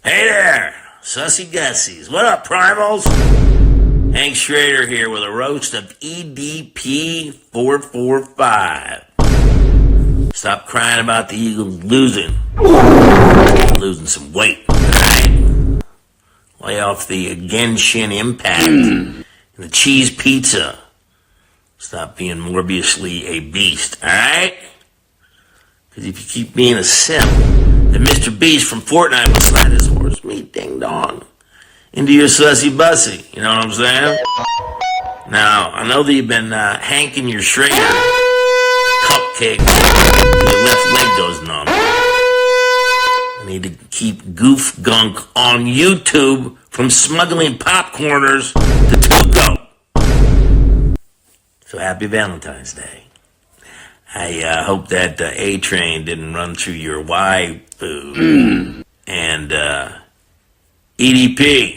Hey there, Sussy Gussies. What up, primals? Hank Schrader here with a roast of EDP445. Stop crying about the Eagles losing. Losing some weight, alright? Lay off the Genshin impact and the cheese pizza. Stop being Morbiusly a beast, alright? Because if you keep being a simp, then Mr. Beast from Fortnite will slide his horse, me ding dong, into your sussy bussy. You know what I'm saying? Now, I know that you've been hanking your Schrader cupcake till your left leg goes numb. I need to keep goof gunk on YouTube from smuggling popcorners to Tuco. So happy Valentine's Day. I hope that A train didn't run through your waifu. And EDP,